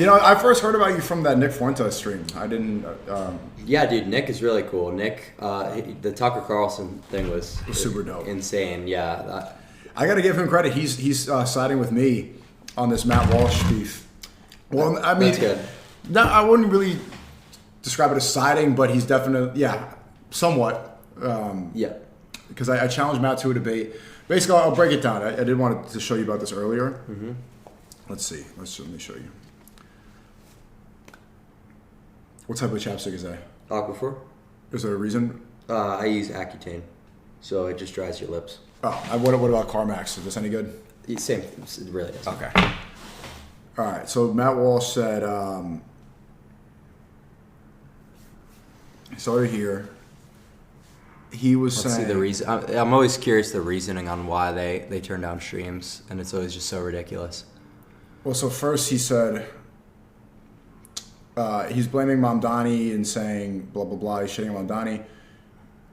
I first heard about you from that Nick Fuentes stream. I didn't. Yeah, dude, Nick is really cool. Nick, the Tucker Carlson thing was super dope, insane. Yeah, I got to give him credit. He's siding with me on this Matt Walsh beef. Well, I mean, that's good. No, I wouldn't really describe it as siding, but he's definitely somewhat. Yeah, because I challenged Matt to a debate. Basically, I'll break it down. I did want to show you about this earlier. Mm-hmm. Let's see. Let me show you. What type of chapstick is that? Aquifer. Is there a reason? I use Accutane, so it just dries your lips. Oh, what about Carmax? Is this any good? Same. It really does. Okay. All right. So Matt Walsh said, started here. He was saying. See the reason. I'm always curious the reasoning on why they turn down streams, and it's always just so ridiculous. Well, so first he said he's blaming Mamdani and saying blah blah blah. He's shitting on Mamdani,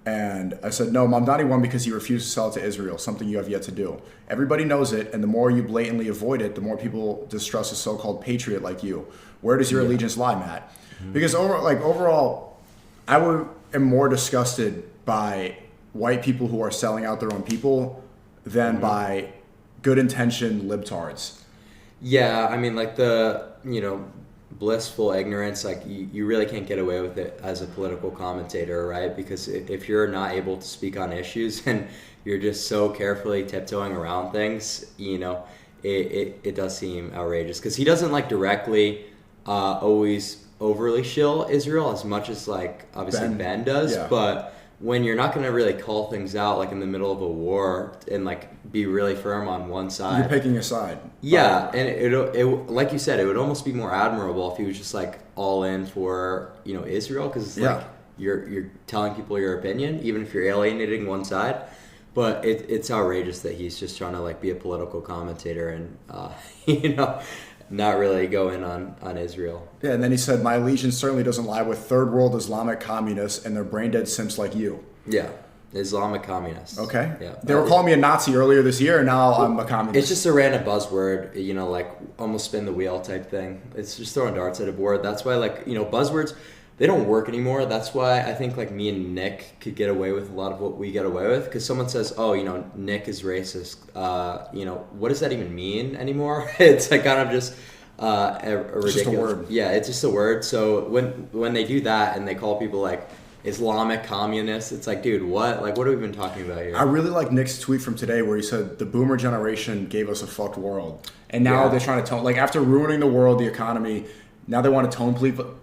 and I said no. Mamdani won because he refused to sell it to Israel, something you have yet to do. Everybody knows it, and the more you blatantly avoid it, the more people distrust a so-called patriot like you. Where does your allegiance lie, Matt? Mm-hmm. Because overall, I am more disgusted by white people who are selling out their own people than by good-intentioned libtards. Yeah, I mean, like the blissful ignorance, like you really can't get away with it as a political commentator, right? Because if you're not able to speak on issues and you're just so carefully tiptoeing around things, it does seem outrageous. Because he doesn't directly always overly shill Israel as much as obviously Ben does, but when you're not going to really call things out in the middle of a war and be really firm on one side, you're picking a side. Yeah, and it like you said, it would almost be more admirable if he was just all in for Israel, because it's you're telling people your opinion even if you're alienating one side. But it's outrageous that he's just trying to be a political commentator and not really go in on Israel. Yeah, and then he said, my allegiance certainly doesn't lie with third world Islamic communists and their brain dead simps like you. Yeah, Islamic communists. Okay. Yeah. They were calling me a Nazi earlier this year, and now I'm a communist. It's just a random buzzword, almost spin the wheel type thing. It's just throwing darts at a board. That's why, buzzwords, they don't work anymore. That's why I think me and Nick could get away with a lot of what we get away with. Because someone says, oh, Nick is racist. What does that even mean anymore? It's kind of just a ridiculous. Just a word. Yeah, it's just a word. So when they do that and they call people Islamic communists, it's dude, what? What have we been talking about here? I really like Nick's tweet from today where he said the boomer generation gave us a fucked world. And now they're trying to tone, after ruining the world, the economy, now they want to tone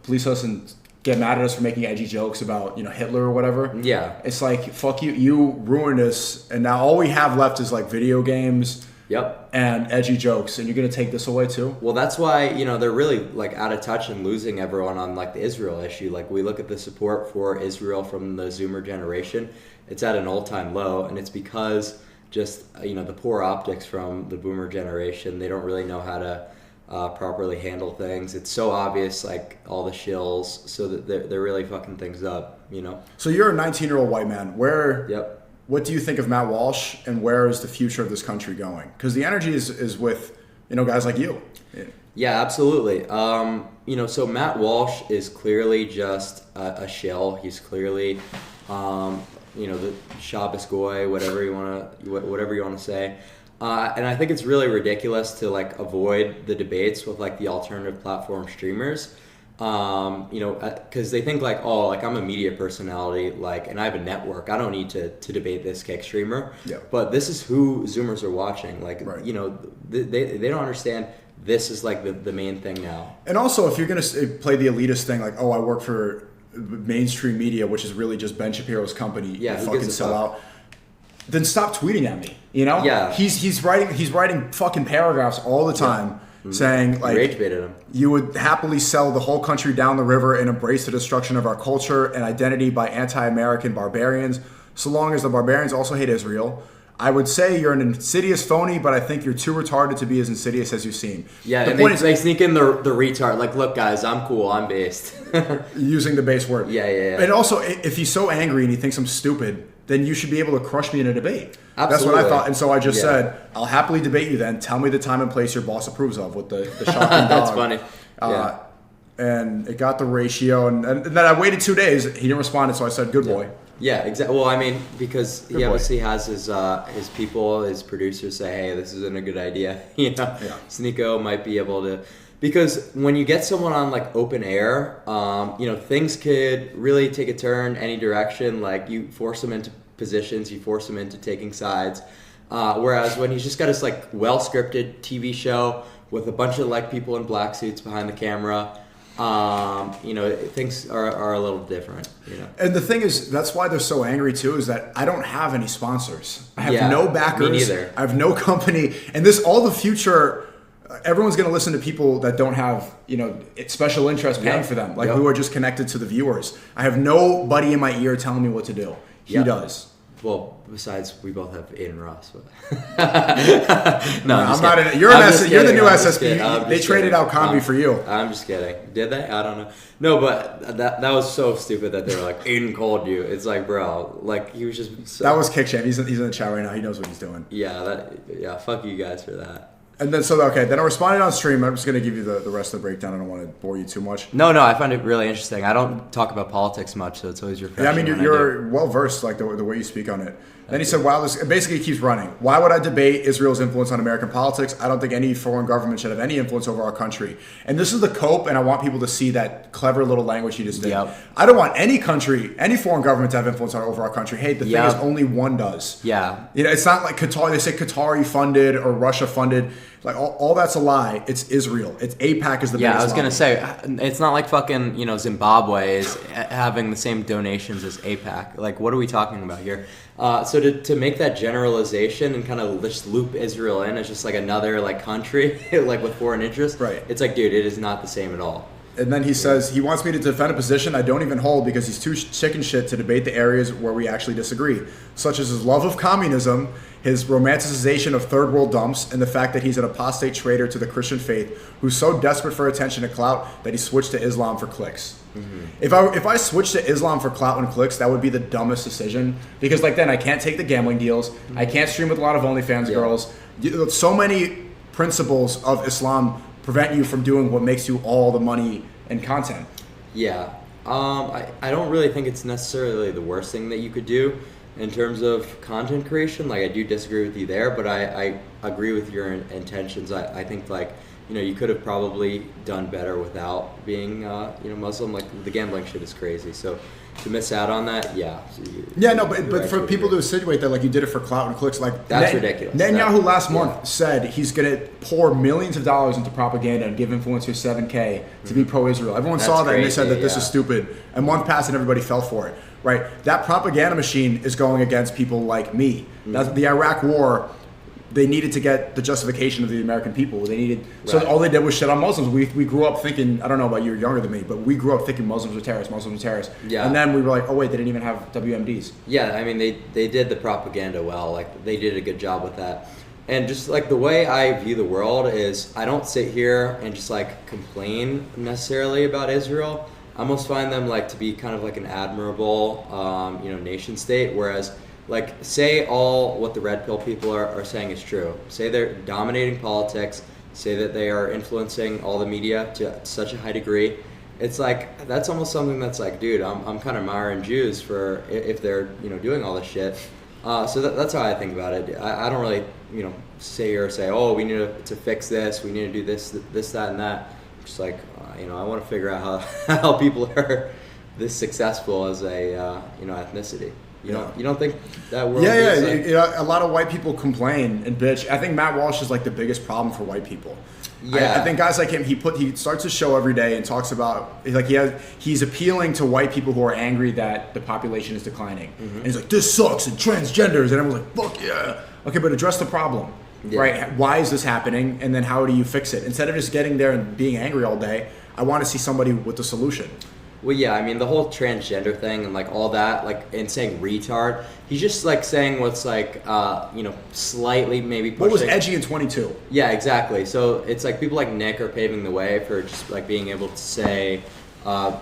police us and get mad at us for making edgy jokes about Hitler or whatever. Yeah, it's fuck you ruined us, and now all we have left is video games. Yep. And edgy jokes, and you're gonna take this away too. Well, that's why they're really out of touch and losing everyone on the Israel issue. We look at the support for Israel from the Zoomer generation, it's at an all-time low, and it's because just the poor optics from the Boomer generation. They don't really know how to properly handle things. It's so obvious, all the shills, so that they're really fucking things up, So you're a 19-year-old white man. Yep. What do you think of Matt Walsh, and where is the future of this country going? Because the energy is with guys like you. Yeah, absolutely. So Matt Walsh is clearly just a shill. He's clearly, the Shabbos goy, whatever you want to say. And I think it's really ridiculous to avoid the debates with the alternative platform streamers. Because they think I'm a media personality, and I have a network. I don't need to debate this kick streamer. Yeah. But this is who Zoomers are watching. Right. They don't understand. This is the main thing now. And also, if you're gonna play the elitist thing, I work for mainstream media, which is really just Ben Shapiro's company. Yeah. Who fucking sell out. Then stop tweeting at me. Yeah. He's writing fucking paragraphs all the time. Yeah. Saying rage baited him. You would happily sell the whole country down the river and embrace the destruction of our culture and identity by anti-American barbarians, so long as the barbarians also hate Israel. I would say you're an insidious phony, but I think you're too retarded to be as insidious as you seem. Yeah, and they sneak in the retard. Look, guys, I'm cool. I'm based. Using the base word. Yeah. And also, if he's so angry and he thinks I'm stupid, then you should be able to crush me in a debate. Absolutely. That's what I thought. And so I just said, I'll happily debate you then. Tell me the time and place your boss approves of with the shotgun dog. That's funny. And it got the ratio, and then I waited 2 days. He didn't respond, so I said, "Good boy." Yeah, exactly. Well, I mean, because he obviously has his people, his producers say, "Hey, this isn't a good idea." SNEAKO might be able to, because when you get someone on like open air, things could really take a turn any direction. Like you force them into positions, you force them into taking sides. Whereas when he's just got this like well scripted TV show with a bunch of like people in black suits behind the camera. Things are a little different, And the thing is, that's why they're so angry too, is that I don't have any sponsors. I have no backers. Me neither. I have no company. And all the future, everyone's going to listen to people that don't have, special interest paying for them, like who are just connected to the viewers. I have nobody in my ear telling me what to do. He does. Well, besides, we both have Aiden Ross. No, I'm not. You're the new SSP. They traded out Combi for you. I'm just kidding. Did they? I don't know. No, but that was so stupid that they were like, Aiden called you. It's like, bro, like he was just. That was kick shame. He's in the chat right now. He knows what he's doing. Yeah. Fuck you guys for that. And then then I responded on stream. I'm just going to give you the rest of the breakdown. I don't want to bore you too much. No, I find it really interesting. I don't talk about politics much, so it's always refreshing. Yeah, I mean, you're well versed, like the way you speak on it. Then he said, "Wow, this basically keeps running. Why would I debate Israel's influence on American politics? I don't think any foreign government should have any influence over our country." And this is the cope, and I want people to see that clever little language he just did. Yep. I don't want any country, any foreign government to have influence over our country. Hey, the thing is, only one does. Yeah. It's not like Qatar. They say Qatari funded or Russia funded. Like all that's a lie. It's Israel. It's AIPAC is the biggest. Yeah, I was gonna say it's not like fucking Zimbabwe is having the same donations as AIPAC. Like, what are we talking about here? So to make that generalization and kind of just loop Israel in as just like another like country like with foreign interests, right? It's like, dude, it is not the same at all. And then he says he wants me to defend a position I don't even hold because he's too chicken shit to debate the areas where we actually disagree, such as his love of communism, his romanticization of third world dumps, and the fact that he's an apostate traitor to the Christian faith who's so desperate for attention and clout that he switched to Islam for clicks. Mm-hmm. If I switched to Islam for clout and clicks, that would be the dumbest decision, because like then I can't take the gambling deals, I can't stream with a lot of OnlyFans girls. So many principles of Islam prevent you from doing what makes you all the money and content. Yeah. I don't really think it's necessarily the worst thing that you could do in terms of content creation. Like, I do disagree with you there, but I agree with your intentions. I think like, you could have probably done better without being, Muslim. Like, the gambling shit is crazy. So to miss out on that, yeah. But for people to insinuate that like you did it for clout and clicks, like that's ridiculous. Netanyahu last month said he's going to pour millions of dollars into propaganda and give influencers $7,000 to be pro-Israel. Everyone saw that and they said that this is stupid. And a month passed and everybody fell for it. Right? That propaganda machine is going against people like me. Mm-hmm. That's the Iraq War. They needed to get the justification of the American people. They needed, so all they did was shit on Muslims. We grew up thinking, I don't know about you, you're younger than me, but we grew up thinking Muslims were terrorists. Yeah. And then we were like, oh wait, they didn't even have WMDs. Yeah, I mean, they did the propaganda well. Like, they did a good job with that. And just like the way I view the world is, I don't sit here and just like complain necessarily about Israel. I almost find them like to be kind of like an admirable, nation state, whereas like, say all what the red pill people are saying is true. Say they're dominating politics. Say that they are influencing all the media to such a high degree. It's like, that's almost something that's like, dude, I'm kind of admiring Jews for if they're doing all this shit. So that's how I think about it. I don't really sit here and say, oh, we need to fix this. We need to do this, that, and that. Just like I want to figure out how people are this successful as a ethnicity. You don't think that world? Yeah. A lot of white people complain and bitch. I think Matt Walsh is like the biggest problem for white people. Yeah, I think guys like him. He starts his show every day and talks about like he's appealing to white people who are angry that the population is declining. Mm-hmm. And he's like, this sucks, and transgenders, and everyone's like, fuck yeah. Okay, but address the problem. Yeah. Right? Why is this happening? And then how do you fix it? Instead of just getting there and being angry all day, I want to see somebody with the solution. Well, yeah, I mean, the whole transgender thing and like all that, like, and saying retard, he's just like saying what's like, slightly maybe pushing. What was edgy in 22? Yeah, exactly. So it's like people like Nick are paving the way for just like being able to say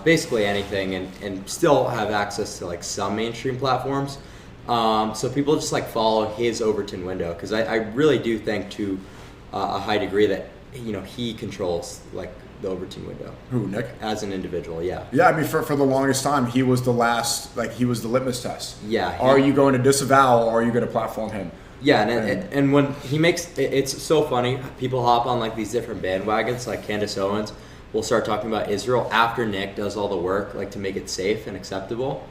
basically anything and still have access to like some mainstream platforms. So people just like follow his Overton window, because I really do think to a high degree that he controls like the Overton window. Who, Nick? As an individual, yeah. Yeah, I mean, for the longest time, he was the last, like, he was the litmus test. Yeah. Are you going to disavow or are you going to platform him? Yeah, and when he makes, it's so funny, people hop on like these different bandwagons, like Candace Owens will start talking about Israel after Nick does all the work, like to make it safe and acceptable.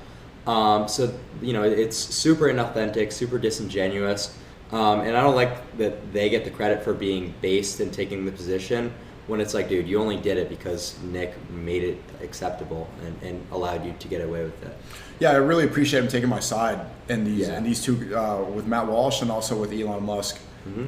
So, you know, it's super inauthentic, super disingenuous, and I don't like that they get the credit for being based and taking the position when it's like, dude, you only did it because Nick made it acceptable and allowed you to get away with it. Yeah, I really appreciate him taking my side in these two, with Matt Walsh and also with Elon Musk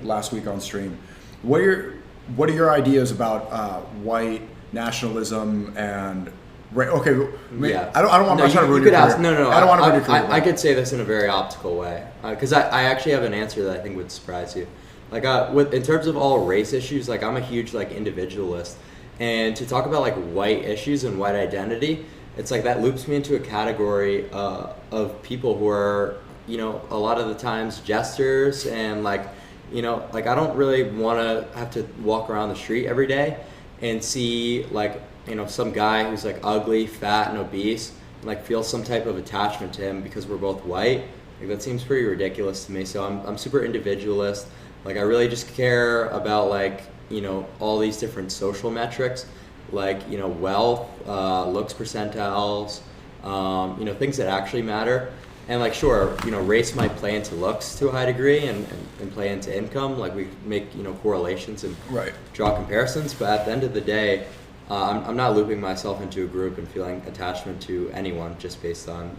last week on stream. What are your ideas about white nationalism and okay? Yeah. I don't want no, to ruin your career. No. I don't want to ruin your career. I could say this in a very optical way because I actually have an answer that I think would surprise you. Like in terms of all race issues, like I'm a huge like individualist, and to talk about like white issues and white identity, it's like that loops me into a category of people who are, you know, a lot of the times jesters and like, you know, like I don't really want to have to walk around the street every day and see like, you know, some guy who's like ugly, fat, and obese, and like feel some type of attachment to him because we're both white. Like that seems pretty ridiculous to me. So I'm super individualist. Like I really just care about like, you know, all these different social metrics, like, you know, wealth, looks percentiles, you know, things that actually matter. And like, sure, you know, race might play into looks to a high degree and play into income. Like we make, you know, correlations and draw comparisons. But at the end of the day, I'm not looping myself into a group and feeling attachment to anyone just based on